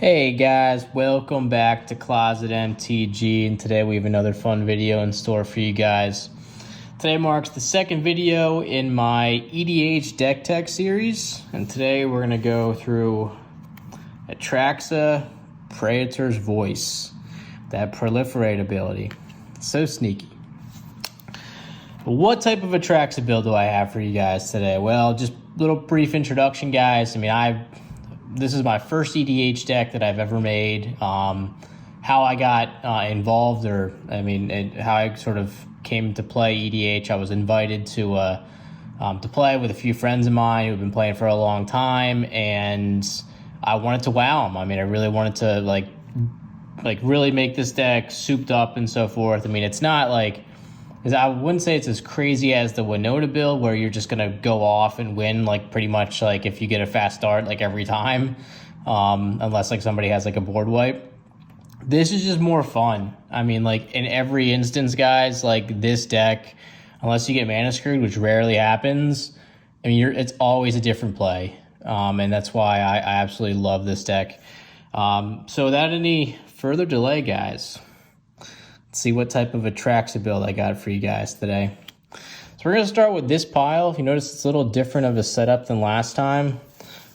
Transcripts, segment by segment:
Hey guys, welcome back to Closet MTG, and today we have another fun video in store for you guys. Today marks the second video in my EDH Deck Tech series, and today we're going to go through Atraxa Praetor's Voice, that proliferate ability. So sneaky. What type of Atraxa build do I have for you guys today? Well, just a little brief introduction, guys. This is my first EDH deck that I've ever made. How I got involved, how I sort of came to play EDH. I was invited to play with a few friends of mine who've been playing for a long time, and I wanted to wow them. I really wanted to like really make this deck souped up and so forth. It's not like, I wouldn't say it's as crazy as the Winota build where you're just going to go off and win pretty much if you get a fast start every time, unless somebody has a board wipe. This is just more fun. In every instance, guys, this deck, unless you get mana screwed, which rarely happens, it's always a different play. And that's why I absolutely love this deck. So without any further delay, guys, see what type of Atraxa build I got for you guys today. So we're going to start with this pile. If you notice, it's a little different of a setup than last time.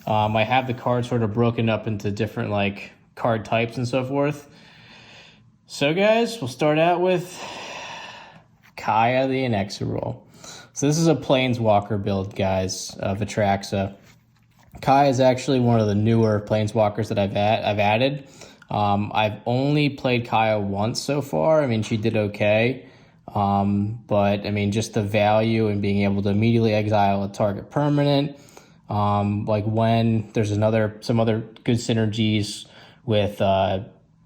I have the cards sort of broken up into different card types and so forth. So guys, we'll start out with Kaya the Inexorable. So this is a Planeswalker build, guys, of Atraxa. Kaya is actually one of the newer Planeswalkers that I've added. I've only played Kaya once so far. She did okay. But just the value in being able to immediately exile a target permanent. When there's some other good synergies with,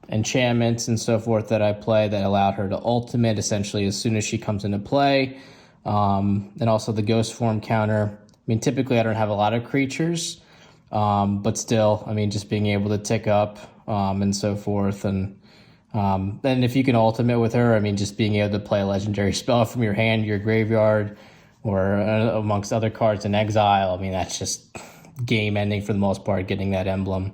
enchantments and so forth that I play that allowed her to ultimate essentially as soon as she comes into play. And also the ghost form counter. Typically I don't have a lot of creatures. But still, just being able to tick up, and so forth. And if you can ultimate with her, just being able to play a legendary spell from your hand to your graveyard or amongst other cards in exile, that's just game ending for the most part, getting that emblem.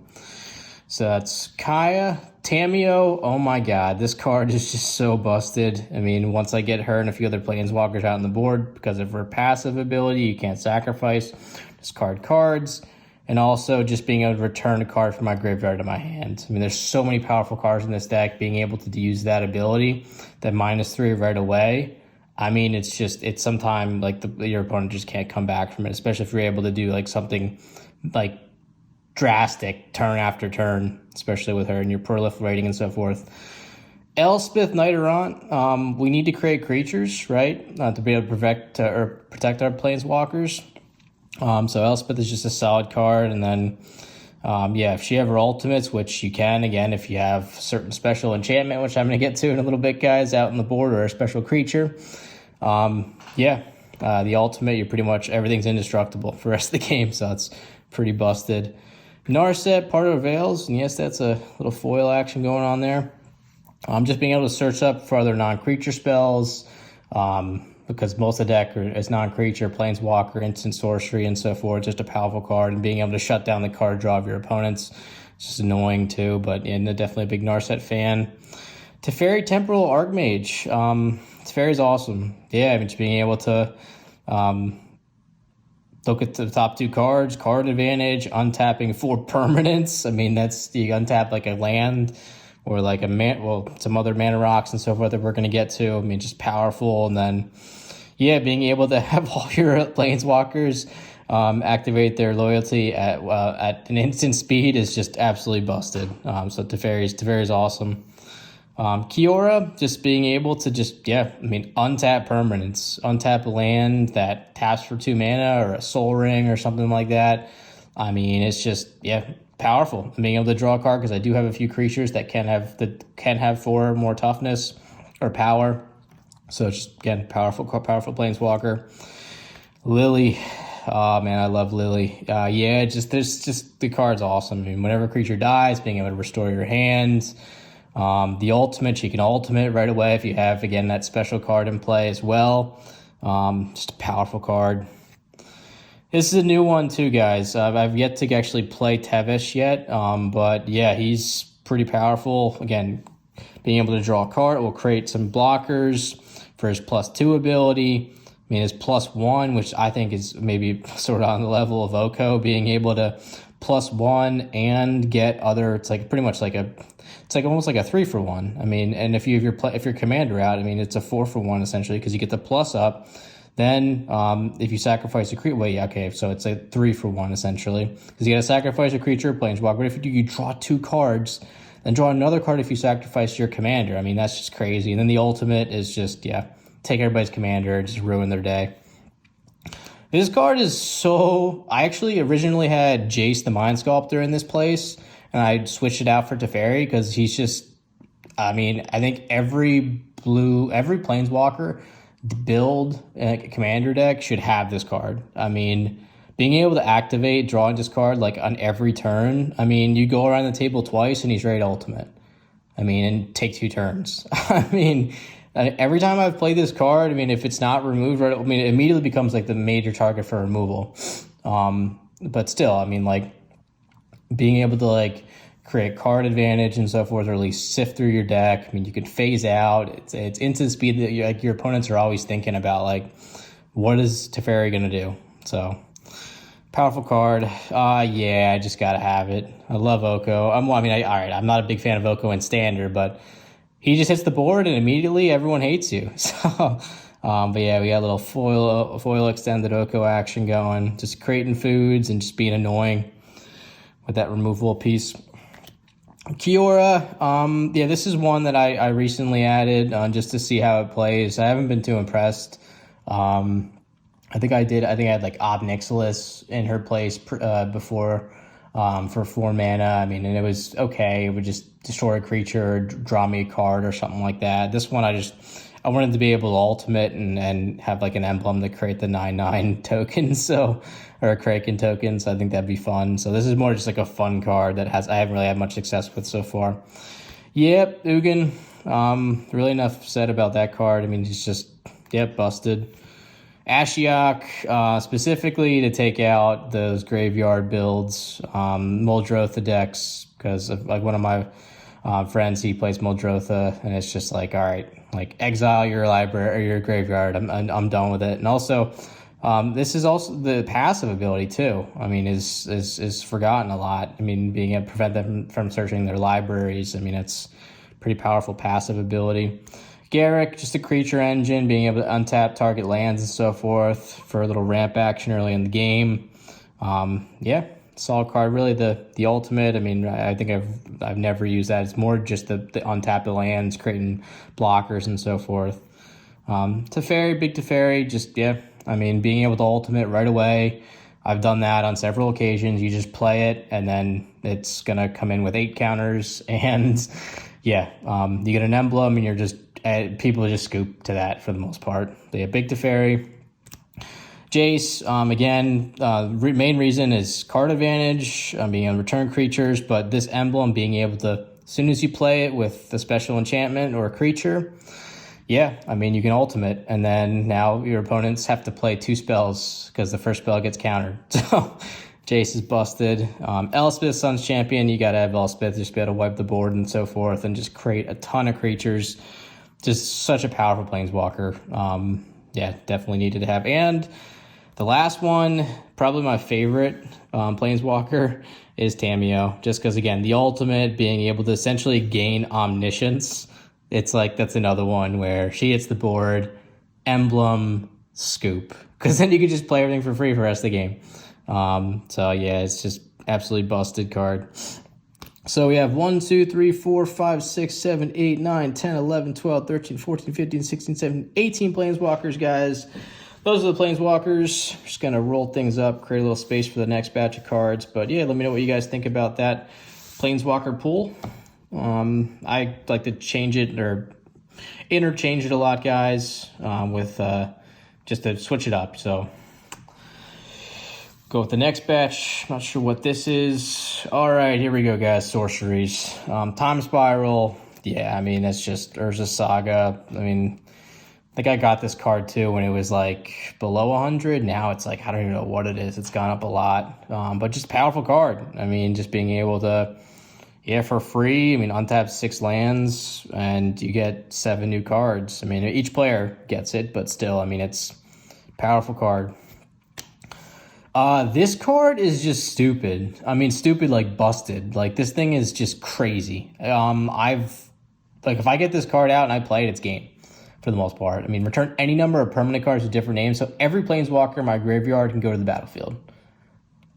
So that's Kaya. Tamiyo, oh my god, this card is just so busted. Once I get her and a few other Planeswalkers out on the board, because of her passive ability, you can't sacrifice, discard cards. And also just being able to return a card from my graveyard to my hand. There's so many powerful cards in this deck. Being able to use that ability, that -3 right away. It's sometimes your opponent just can't come back from it, especially if you're able to do something drastic turn after turn, especially with her and your proliferating and so forth. Elspeth, Knight Errant. We need to create creatures, right? To be able to protect our Planeswalkers. So Elspeth is just a solid card, and then, if she ever ultimates, which you can, again, if you have certain special enchantment, which I'm going to get to in a little bit, guys, out on the board, or a special creature, the ultimate, you're pretty much, everything's indestructible for the rest of the game, so it's pretty busted. Narset, Part of Veils, and yes, that's a little foil action going on there. Just being able to search up for other non-creature spells, because most of the deck is non-creature, Planeswalker, instant sorcery, and so forth. Just a powerful card, and being able to shut down the card draw of your opponents. It's just annoying too, but definitely a big Narset fan. Teferi, Temporal, Archmage. Teferi's awesome. Yeah, just being able to look at the top two cards, card advantage, untapping 4 permanents. That's, you untap a land, or some other mana rocks and so forth that we're going to get to. Just powerful. And then, being able to have all your Planeswalkers activate their loyalty at an instant speed is just absolutely busted. So Teferi's awesome. Kiora, just being able to untap permanents, untap a land that taps for 2 mana or a Soul Ring or something like that. It's just, powerful. Being able to draw a card, because I do have a few creatures that can have 4 more toughness or power. So it's just, again, powerful Planeswalker. Lily, oh man, I love Lily. The card's awesome. Whenever a creature dies, being able to restore your hands. The ultimate, she can ultimate right away if you have, again, that special card in play as well. Just a powerful card. This is a new one too, guys. I've yet to actually play Tevesh yet, but yeah, he's pretty powerful. Again, being able to draw a card will create some blockers for his +2 ability. I mean, his +1, which I think is maybe sort of on the level of Oko, being able to +1 and get other. It's like pretty much like it's like almost like a 3-for-1. I mean, and if your commander out, I mean, it's a 4-for-1 essentially because you get the plus up. Then, if you sacrifice a creature, well, yeah, okay, so it's a 3-for-1 essentially because you got to sacrifice a creature, planeswalker. But if you draw 2 cards, then draw another card if you sacrifice your commander. I mean, that's just crazy. And then the ultimate is just take everybody's commander, just ruin their day. This card is so... I actually originally had Jace the Mind Sculptor in this place, and I switched it out for Teferi because he's just... I mean, I think every Planeswalker build a commander deck should have this card. I mean, being able to activate, drawing this card like on every turn, I mean, you go around the table twice and he's ready to ultimate. I mean, and take 2 turns. I mean... Every time I've played this card, I mean, if it's not removed, right, I mean, it immediately becomes like the major target for removal. But still, I mean, like being able to like create card advantage and so forth, or at least sift through your deck. I mean, you can phase out. It's instant speed that like your opponents are always thinking about, like, what is Teferi gonna do? So powerful card. Yeah, I just gotta have it. I love Oko. All right, I'm not a big fan of Oko in standard, but he just hits the board and immediately everyone hates you. So, but yeah, we got a little foil extended Oko action going, just creating foods and just being annoying with that removable piece. Kiora, yeah, this is one that I recently added just to see how it plays. I haven't been too impressed. I think I had like Ob Nixilis in her place before. For 4 mana, I mean, and it was okay. It would just destroy a creature, or draw me a card, or something like that. This one, I wanted to be able to ultimate and have like an emblem to create the 9/9 tokens, or a Kraken token. So I think that'd be fun. So this is more just like a fun card that I haven't really had much success with so far. Yep, Ugin. Really enough said about that card. I mean, he's just busted. Ashiok, specifically to take out those graveyard builds, Muldrotha decks, because like one of my friends, he plays Muldrotha, and it's just like, all right, like exile your library or your graveyard. I'm done with it. And also, this is also the passive ability too. I mean, is forgotten a lot. I mean, being able to prevent them from searching their libraries. I mean, it's pretty powerful passive ability. Garruk, just a creature engine, being able to untap target lands and so forth for a little ramp action early in the game. Solid card. Really the ultimate. I mean, I think I've never used that. It's more just the untap the lands, creating blockers and so forth. Teferi, big Teferi, just I mean, being able to ultimate right away. I've done that on several occasions. You just play it, and then it's gonna come in with 8 counters, and you get an emblem, and you're just people just scoop to that for the most part. They have big Teferi. Jace, again, main reason is card advantage, being able to return creatures, but this emblem being able to, as soon as you play it with a special enchantment or a creature, I mean, you can ultimate, and then now your opponents have to play 2 spells because the first spell gets countered. So Jace is busted. Elspeth, Sun's Champion, you got to have Elspeth just be able to wipe the board and so forth and just create a ton of creatures. Just such a powerful planeswalker. Definitely needed to have. And the last one, probably my favorite planeswalker, is Tamiyo. Just because, again, the ultimate, being able to essentially gain omniscience. It's like that's another one where she hits the board, emblem, scoop. Because then you can just play everything for free for the rest of the game. It's just absolutely busted card. So we have 1, 2, 3, 4, 5, 6, 7, 8, 9, 10, 11, 12, 13, 14, 15, 16, 17, 18 planeswalkers, guys. Those are the planeswalkers. Just going to roll things up, create a little space for the next batch of cards. But let me know what you guys think about that planeswalker pool. I like to change it or interchange it a lot, guys, with just to switch it up. So go with the next batch. Not sure what this is. All right, here we go, guys. Sorceries. Time Spiral. Yeah, I mean, it's just Urza Saga. I mean, think I got this card too when it was like below 100. Now it's like, I don't even know what it is. It's gone up a lot, but just powerful card. I mean, just being able to, yeah, for free. I mean, untap 6 lands and you get 7 new cards. I mean, each player gets it, but still, I mean, it's a powerful card. This card is just stupid. I mean, stupid like busted. Like, this thing is just crazy. If I get this card out and I play it, it's game for the most part. I mean, return any number of permanent cards with different names, so every Planeswalker in my graveyard can go to the battlefield.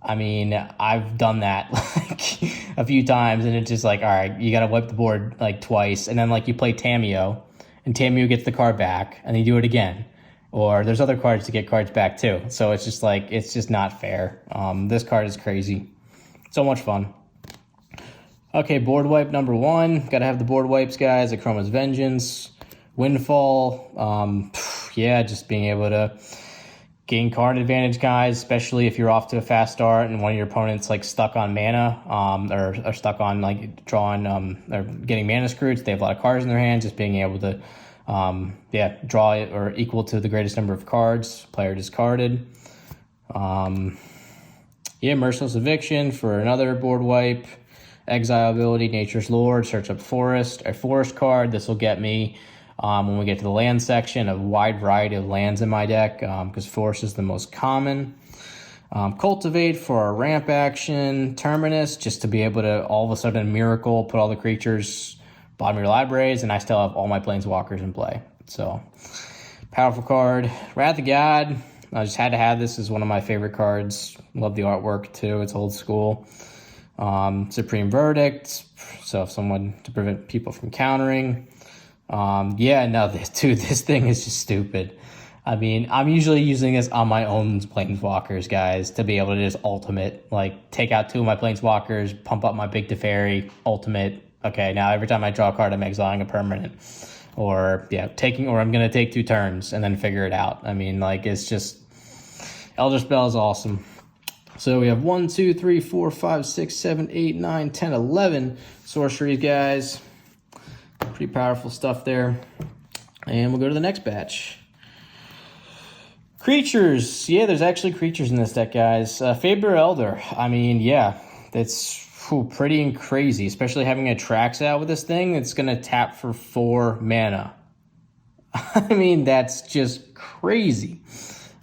I mean, I've done that like a few times, and it's just like, all right, you got to wipe the board like twice, and then like you play Tamiyo, and Tamiyo gets the card back, and then you do it again. Or there's other cards to get cards back too. So it's just like, it's just not fair. This card is crazy. So much fun. Okay, board wipe number 1. Got to have the board wipes, guys. Akroma's Vengeance, Windfall. Yeah, just being able to gain card advantage, guys, especially if you're off to a fast start and one of your opponents like stuck on mana, or stuck on like drawing, or getting mana screwed. They have a lot of cards in their hand. Just being able to, draw it or equal to the greatest number of cards player discarded. Merciless Eviction for another board wipe. Exile ability, Nature's Lord, search up a forest card. This will get me, when we get to the land section, a wide variety of lands in my deck, because forest is the most common. Cultivate for our ramp action. Terminus, just to be able to all of a sudden miracle, put all the creatures bottom of your libraries, and I still have all my Planeswalkers in play. So, powerful card. Wrath of God, I just had to have this as one of my favorite cards. Love the artwork too, it's old school. Supreme Verdict, so if someone to prevent people from countering. This thing is just stupid. I mean, I'm usually using this on my own Planeswalkers, guys, to be able to just ultimate, like take out 2 of my Planeswalkers, pump up my big Teferi, ultimate. Okay, now every time I draw a card, I'm exiling a permanent, or I'm gonna take 2 turns and then figure it out. I mean, like, it's just, Elder Spell is awesome. So we have 1, 2, 3, 4, 5, 6, 7, 8, 9, 10, 11 sorceries, guys. Pretty powerful stuff there. And we'll go to the next batch. Creatures. Yeah, there's actually creatures in this deck, guys. Faber Elder. I mean, yeah, that's pretty crazy, especially having a Atraxa out with this thing. It's going to tap for 4 mana. I mean, that's just crazy.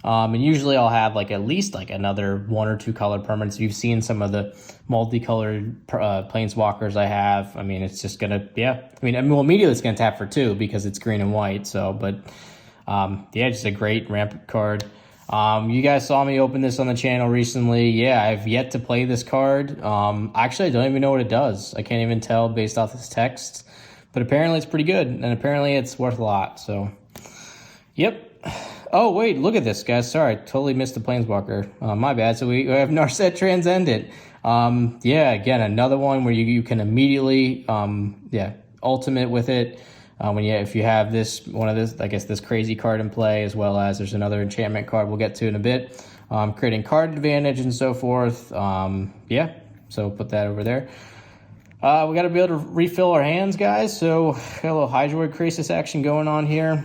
And usually I'll have like at least like another 1 or 2 colored permanents. You've seen some of the multicolored Planeswalkers I have. I mean, it's just gonna, immediately it's gonna tap for 2 because it's green and white. So, but just a great ramp card. You guys saw me open this on the channel recently. Yeah, I've yet to play this card. Actually, I don't even know what it does. I can't even tell based off this text, but apparently it's pretty good, and apparently it's worth a lot. So, yep. Oh, wait, look at this, guys. Sorry, I totally missed the Planeswalker. My bad. So we have Narset Transcendent. Again, another one where you can immediately, ultimate with it. If you have this crazy card in play, as well as there's another enchantment card we'll get to in a bit. Creating card advantage and so forth. So put that over there. We got to be able to refill our hands, guys. So got a little Hydroid Crisis action going on here.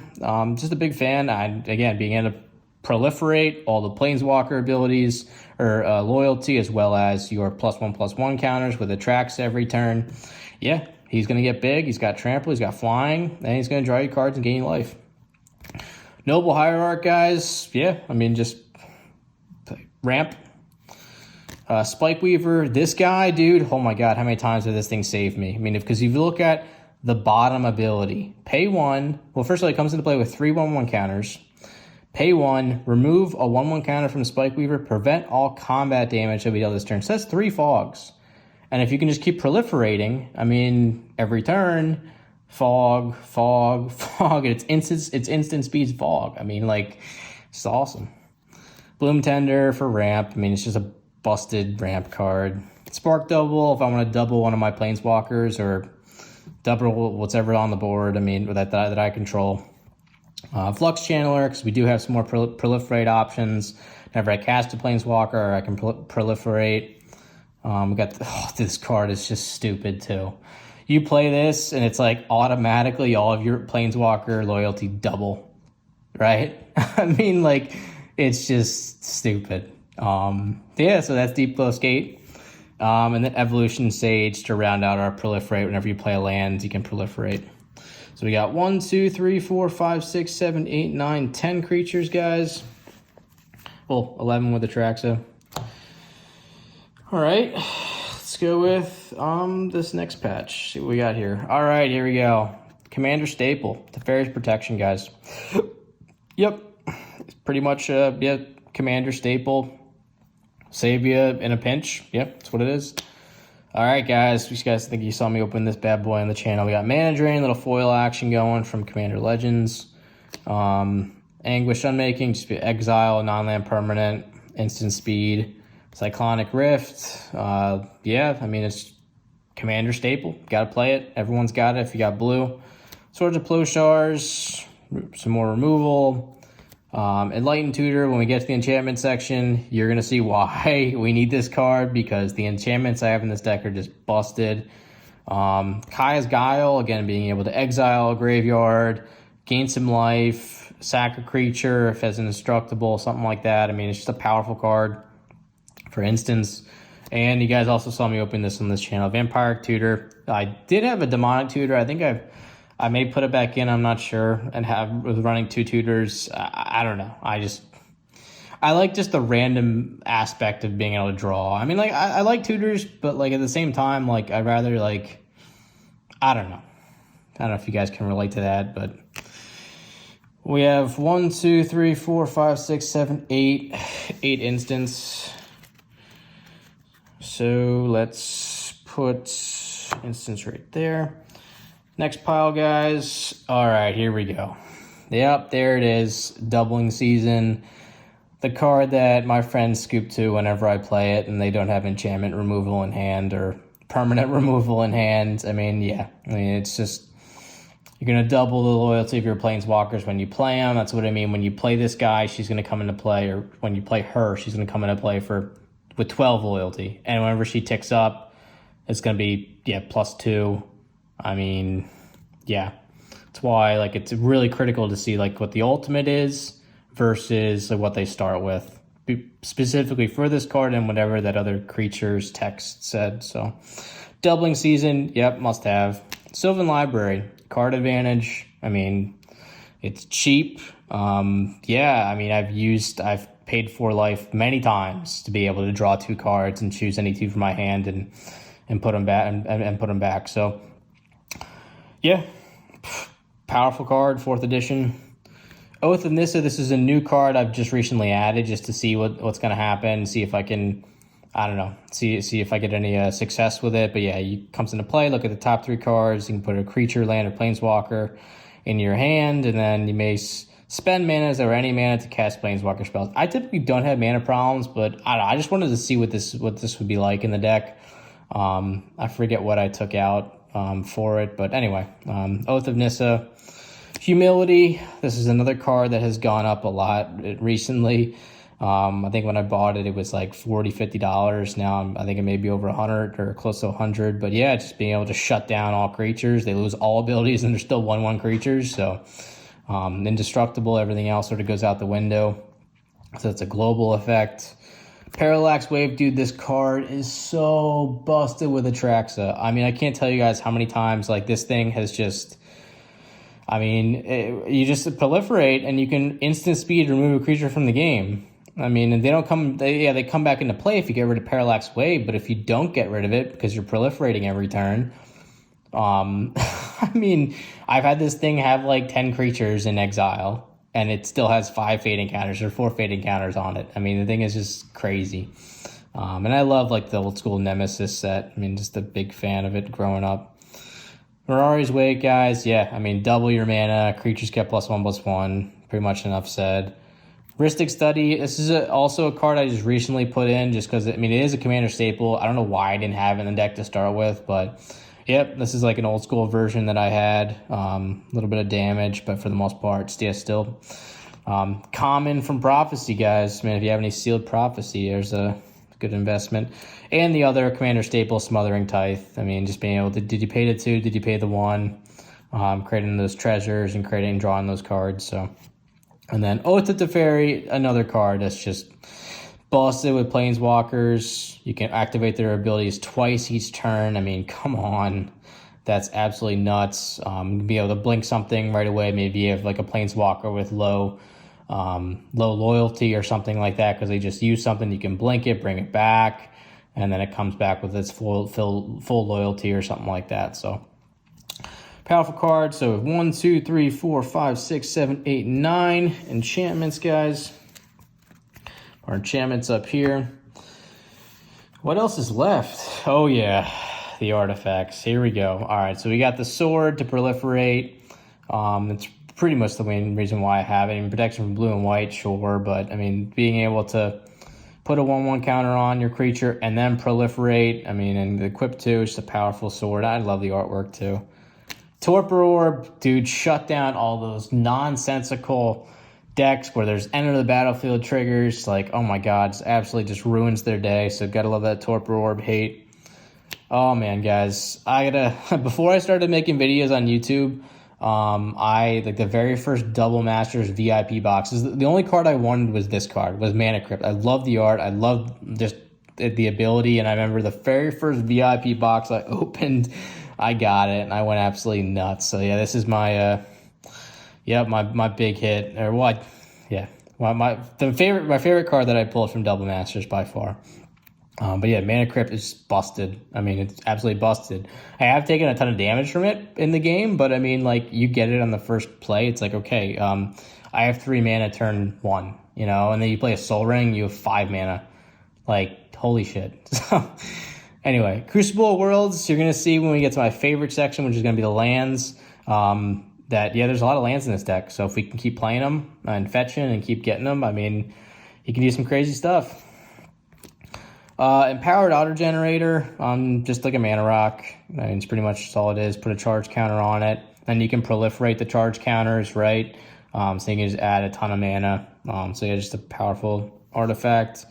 Just a big fan. Being able to proliferate all the Planeswalker abilities or loyalty, as well as your +1/+1 counters with Atraxa every turn. Yeah, he's going to get big. He's got trample. He's got flying, and he's going to draw you cards and gain you life. Noble Hierarch, guys. Yeah, I mean, just ramp. Spike Weaver, this guy, dude, oh my god, how many times did this thing save me? I mean, because if you look at the bottom ability, pay 1, well, first of all, it comes into play with 3 1/1 counters. Pay 1, remove a 1/1 counter from Spike Weaver, prevent all combat damage that we dealt this turn. So that's 3 fogs. And if you can just keep proliferating, I mean, every turn, fog, and it's instant speeds fog. I mean, like, it's awesome. Bloom Tender for ramp. I mean, it's just a busted ramp card. Spark Double if I want to double one of my Planeswalkers or double whatever on the board. I mean, that I control. Flux Channeler, because we do have some more proliferate options. Whenever I cast a Planeswalker, I can proliferate. We got this card is just stupid too. You play this and it's like automatically all of your Planeswalker loyalty double. right? I mean, like, it's just stupid. Yeah, so that's Deep Glow Skate. And then Evolution Sage to round out our proliferate. Whenever you play a land, you can proliferate. So we got 1, 2, 3, 4, 5, 6, 7, 8, 9, 10 creatures, guys. Well, 11 with Atraxa. All right, let's go with this next patch. See what we got here. All right, here we go. Commander Staple, Teferi's Protection, guys. Yep, it's pretty much yeah, Commander Staple. Save you in a pinch. Yep, that's what it is. All right, guys. You guys think you saw me open this bad boy on the channel. We got Mana Drain, little foil action going from Commander Legends. Anguish Unmaking, just be exile, non-land permanent, instant speed. Cyclonic Rift. Yeah, I mean, it's Commander Staple. Got to play it. Everyone's got it if you got blue. Swords of Ploshars, some more removal. Enlightened Tutor, when we get to the enchantment section, you're going to see why we need this card, because the enchantments I have in this deck are just busted. Kaya's Guile, again, being able to exile a graveyard, gain some life, sack a creature if it's an indestructible, something like that. I mean, it's just a powerful card, for instance. And you guys also saw me open this on this channel, Vampiric Tutor. I did have a Demonic Tutor. I think I may put it back in, I'm not sure, and was running 2 tutors. I don't know. I like just the random aspect of being able to draw. I mean, like, I like tutors, but, like, at the same time, like, I'd rather, like, I don't know. I don't know if you guys can relate to that, but we have 1, 2, 3, 4, 5, 6, 7, 8 instants. So let's put instance right there. Next pile, guys. All right, here we go. Yep, there it is. Doubling Season. The card that my friends scoop to whenever I play it and they don't have enchantment removal in hand or permanent removal in hand. I mean, yeah. I mean, it's just, you're going to double the loyalty of your Planeswalkers when you play them. That's what I mean. When you play this guy, she's going to come into play, or when you play her, she's going to come into play with 12 loyalty. And whenever she ticks up, it's going to be, yeah, +2. I mean, yeah, that's why, like, it's really critical to see, like, what the ultimate is versus, like, what they start with, specifically for this card and whatever that other creature's text said. So, Doubling Season, yep, must have. Sylvan Library, card advantage. I mean, it's cheap. Yeah, I mean, I've paid for life many times to be able to draw 2 cards and choose any 2 from my hand and put them back and put them back. So, yeah, powerful card, 4th edition. Oath of Nissa, this is a new card I've just recently added just to see what's going to happen, see if I can, I don't know, see if I get any success with it. But yeah, it comes into play, look at the top 3 cards, you can put a creature, land, or planeswalker in your hand, and then you may spend mana or any mana to cast planeswalker spells. I typically don't have mana problems, but I don't know, I just wanted to see what this would be like in the deck. I forget what I took out for it, but anyway, Oath of Nissa. Humility, this is another card that has gone up a lot recently. I think when I bought it, it was like $40, $50. Now I think it may be over 100 or close to 100. But yeah, just being able to shut down all creatures. They lose all abilities and they're still 1/1 creatures. So indestructible, everything else sort of goes out the window. So it's a global effect. Parallax Wave, dude, this card is so busted with Atraxa. I mean, I can't tell you guys how many times, like, this thing has just, I mean, you just proliferate and you can instant speed remove a creature from the game. I mean, and they come back into play if you get rid of Parallax Wave, but if you don't get rid of it because you're proliferating every turn, I mean, I've had this thing have like 10 creatures in exile, and it still has 5 fade encounters or 4 fade encounters on it. I mean, the thing is just crazy. And I love, like, the old school Nemesis set. I mean, just a big fan of it growing up. Mirari's Wake, guys. Yeah, I mean, double your mana. Creatures get +1/+1. Pretty much enough said. Rhystic Study. This is also a card I just recently put in just because, I mean, it is a commander staple. I don't know why I didn't have it in the deck to start with, but yep, this is like an old school version that I had. A little bit of damage, but for the most part, still. Common from Prophecy, guys. Man, if you have any Sealed Prophecy, there's a good investment. And the other commander staple, Smothering Tithe. I mean, just being able to, did you pay the 2? Did you pay the 1? Creating those treasures and drawing those cards. So And then Oath of Teferi, another card that's just busted with Planeswalkers. You can activate their abilities twice each turn. I mean, come on. That's absolutely nuts. Be able to blink something right away. Maybe you have like a Planeswalker with low loyalty or something like that because they just use something. You can blink it, bring it back, and then it comes back with its full loyalty or something like that. So powerful card. So 1, 2, 3, 4, 5, 6, 7, 8, 9 enchantments, guys. Our enchantments up here. What else is left? Oh yeah, the artifacts. Here we go. All right, so we got the sword to proliferate. It's pretty much the main reason why I have it. I mean, protection from blue and white, sure, but I mean, being able to put a 1/1 counter on your creature and then proliferate. I mean, and the equip too, it's a powerful sword. I love the artwork too. Torpor Orb, dude, shut down all those nonsensical decks where there's enter the battlefield triggers. Like, oh my god, it absolutely just ruins their day. So gotta love that Torpor Orb hate. Oh man, guys, I gotta before I started making videos on YouTube, I like the very first Double Masters VIP boxes. The only card I wanted was this card, was Mana Crypt. I love the art. I love just the ability. And I remember the very first VIP box I opened, I got it, and I went absolutely nuts. So yeah, this is my my big hit, or what? Yeah, my favorite card that I pulled from Double Masters by far. But yeah, Mana Crypt is busted. I mean, it's absolutely busted. I have taken a ton of damage from it in the game, but I mean, like, you get it on the first play. It's like, okay, I have 3 mana turn 1, you know, and then you play a Soul Ring, you have 5 mana. Like, holy shit. So anyway, Crucible Worlds, you're going to see when we get to my favorite section, which is going to be the lands. That, yeah, there's a lot of lands in this deck. So if we can keep playing them and fetching and keep getting them, I mean, you can do some crazy stuff. Empowered Auto Generator, just like a Mana Rock. I mean, it's pretty much all it is. Put a charge counter on it. Then you can proliferate the charge counters, right? So you can just add a ton of mana. So yeah, just a powerful artifact.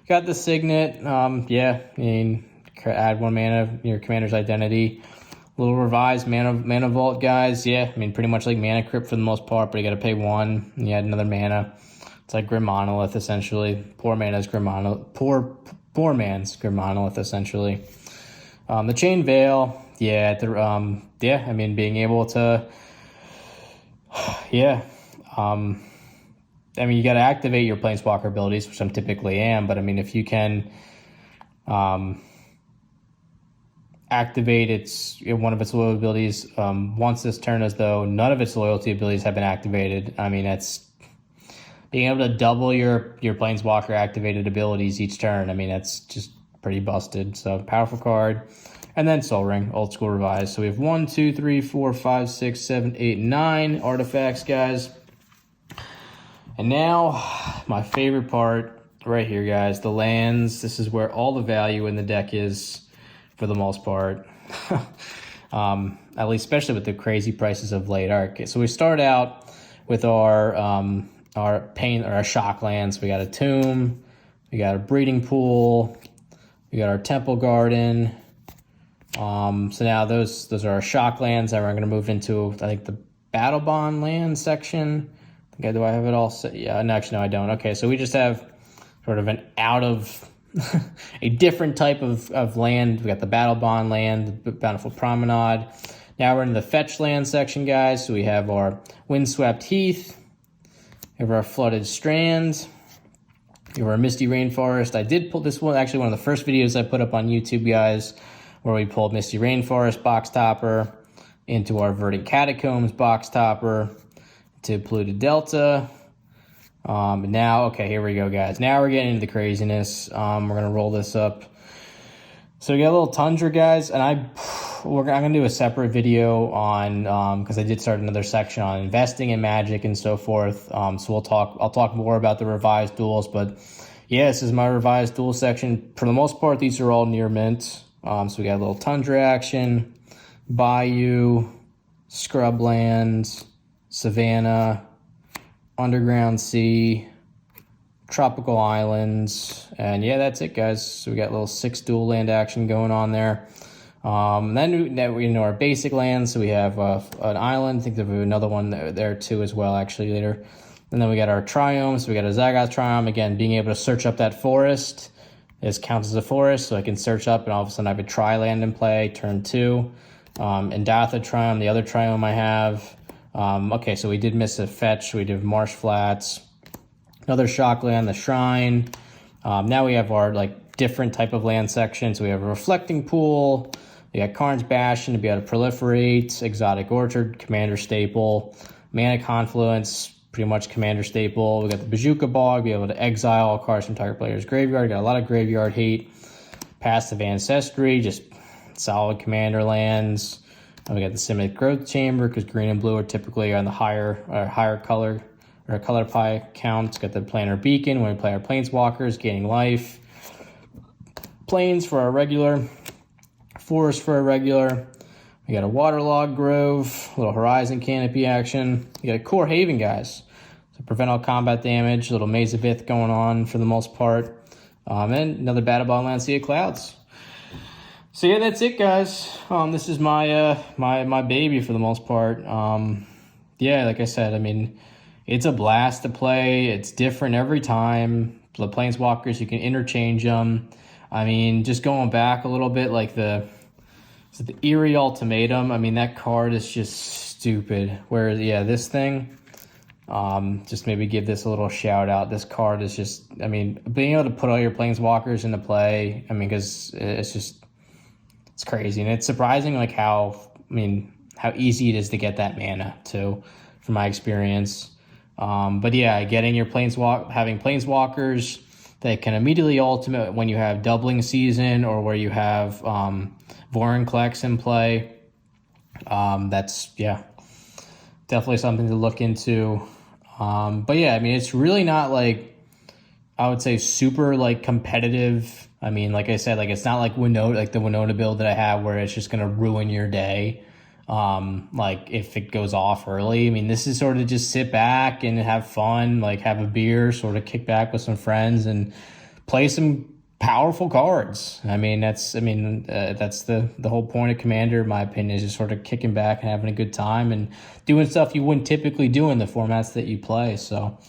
Got the Signet. Yeah, I mean, add 1 mana, your commander's identity. Little revised mana vault, guys. Yeah, I mean, pretty much like Mana Crypt for the most part, but you got to pay 1 and you add another mana. It's like Grim Monolith, essentially. Poor man's Grim Monolith, essentially. The Chain Veil, yeah, I mean, being able to, yeah, I mean, you got to activate your Planeswalker abilities, which I typically am, but I mean, if you can, activate one of its loyalty abilities once this turn, as though none of its loyalty abilities have been activated. I mean, that's being able to double your Planeswalker activated abilities each turn. I mean, that's just pretty busted. So powerful card. And then Soul Ring, old school revised. So we have 1, 2, 3, 4, 5, 6, 7, 8, 9 artifacts, guys. And now my favorite part right here, guys, the lands. This is where all the value in the deck is, for the most part. At least, especially with the crazy prices of late. All right, so we start out with our shock lands. We got a Tomb, we got a Breeding Pool, we got our Temple Garden. So now those are our shock lands, and we're going to move into, I think, the Battle Bond land section. Okay, do I have it all set? Yeah, no, actually, no, I don't. Okay, so we just have sort of an out of a different type of land. We got the Battle Bond land, the Bountiful Promenade. Now we're in the fetch land section, guys. So we have our Windswept Heath, we have our Flooded Strand, we have our Misty Rainforest. I did pull this one, actually one of the first videos I put up on YouTube, guys, where we pulled Misty Rainforest box topper into our Verdant Catacombs box topper to Polluted Delta. Now, okay, here we go, guys. Now we're getting into the craziness. We're going to roll this up. So we got a little Tundra, guys, and I'm going to do a separate video on, because I did start another section on investing in Magic and so forth. So I'll talk more about the revised duels, but yeah, this is my revised duel section. For the most part, these are all near mint. So we got a little Tundra action, Bayou, Scrublands, Savannah, Underground Sea, Tropical Islands, and yeah, that's it, guys. So we got a little 6 dual land action going on there. Then we know our basic lands. So we have an island. I think there'll be another one there too as well, actually, later. And then we got our Triome. So we got a Zagoth Triome. Again, being able to search up that forest. This counts as a forest, so I can search up and all of a sudden I have a tri-land in play, turn 2. Endatha Triome, the other Triome I have. Okay, so we did miss a fetch. We did Marsh Flats. Another shock land, the Shrine. Now we have our like different type of land section. So we have a Reflecting Pool. We got Karn's Bastion to be able to proliferate. Exotic Orchard, Commander Staple. Mana Confluence, pretty much Commander Staple. We got the Bajuka Bog, be able to exile all cards from target player's graveyard. Got a lot of graveyard hate. Passive Ancestry, just solid Commander lands. And we got the Simic Growth Chamber, because green and blue are typically on the higher color or color pie count. Got the Planar Beacon when we play our Planeswalkers, gaining life. Plains for our regular. Forest for a regular. We got a Waterlogged Grove, a little Horizon Canopy action. We got a Core Haven, guys. So prevent all combat damage, a little Maze of Ith going on for the most part. And another Battle Bond Land, Sea of Clouds. So yeah, that's it, guys. This is my my baby for the most part. Yeah, like I said, I mean, it's a blast to play. It's different every time. The Planeswalkers, you can interchange them. I mean, just going back a little bit, like the Eerie Ultimatum, I mean, that card is just stupid. Whereas, yeah, this thing, just maybe give this a little shout out. This card is just, I mean, being able to put all your Planeswalkers into play, I mean, because it's crazy. And it's surprising, like, how easy it is to get that mana, too, from my experience. But yeah, getting your having Planeswalkers that can immediately ultimate when you have Doubling Season or where you have Vorinclex in play. That's, yeah, definitely something to look into. But yeah, I mean, it's really not like, I would say, super like competitive. I mean, like I said, like it's not like the Winona build that I have where it's just going to ruin your day. Like if it goes off early. I mean, this is sort of just sit back and have fun, like have a beer, sort of kick back with some friends and play some powerful cards. I mean, that's the whole point of Commander, in my opinion, is just sort of kicking back and having a good time and doing stuff you wouldn't typically do in the formats that you play. So,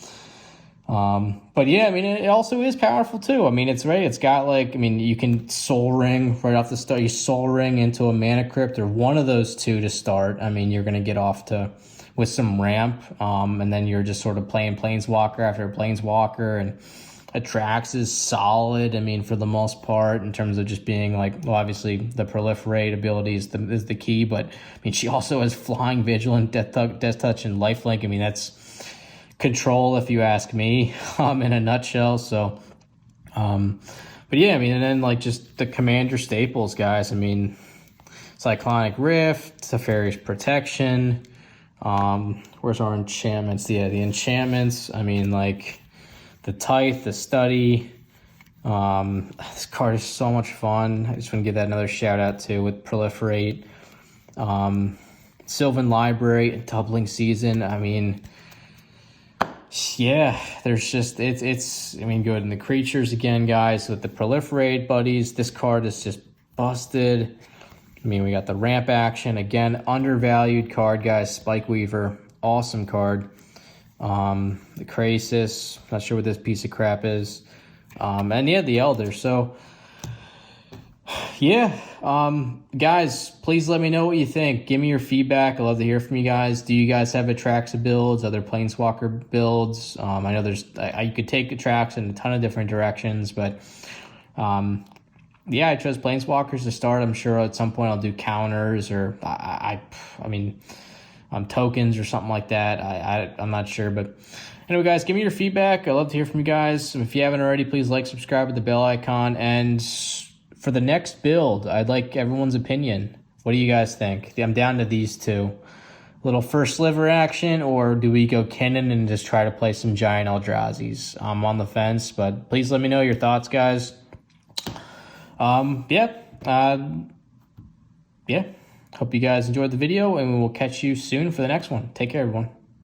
but yeah, I mean, it also is powerful too. I mean, it's got like, I mean, you can Soul Ring right off the start. You Soul Ring into a Mana Crypt or one of those two to start. I mean, you're going to get off with some ramp, and then you're just sort of playing Planeswalker after Planeswalker, and Atraxa is solid, I mean, for the most part, in terms of just being like, well, obviously the proliferate ability is the key, but I mean, she also has Flying, Vigilant, Death Touch, and Lifelink. I mean, that's control, if you ask me, in a nutshell. So, but yeah, I mean, and then like just the Commander staples, guys. I mean, Cyclonic Rift, Teferi's Protection. Where's our enchantments? Yeah, the enchantments. I mean, like, the Tithe, the Study. This card is so much fun. I just want to give that another shout out to with Proliferate. Sylvan Library, Doubling Season. I mean, yeah, there's just, it's I mean, good. And the creatures again, guys, with the Proliferate buddies, this card is just busted. I mean, we got the ramp action. Again, undervalued card, guys. Spike Weaver, awesome card. The Krasis, not sure what this piece of crap is. And yeah, the Elder. So yeah, guys, please let me know what you think. Give me your feedback. I love to hear from you guys. Do you guys have Atraxa builds, other Planeswalker builds? I know you could take Atraxa in a ton of different directions, but yeah, I chose Planeswalkers to start. I'm sure at some point I'll do counters or I mean, tokens or something like that. I'm not sure, but anyway, guys, give me your feedback. I love to hear from you guys. If you haven't already, please like, subscribe with the bell icon. And for the next build, I'd like everyone's opinion. What do you guys think? I'm down to these two. Little first sliver action, or do we go Kennen and just try to play some giant Eldrazi's? I'm on the fence, but please let me know your thoughts, guys. Yeah. Hope you guys enjoyed the video, and we will catch you soon for the next one. Take care, everyone.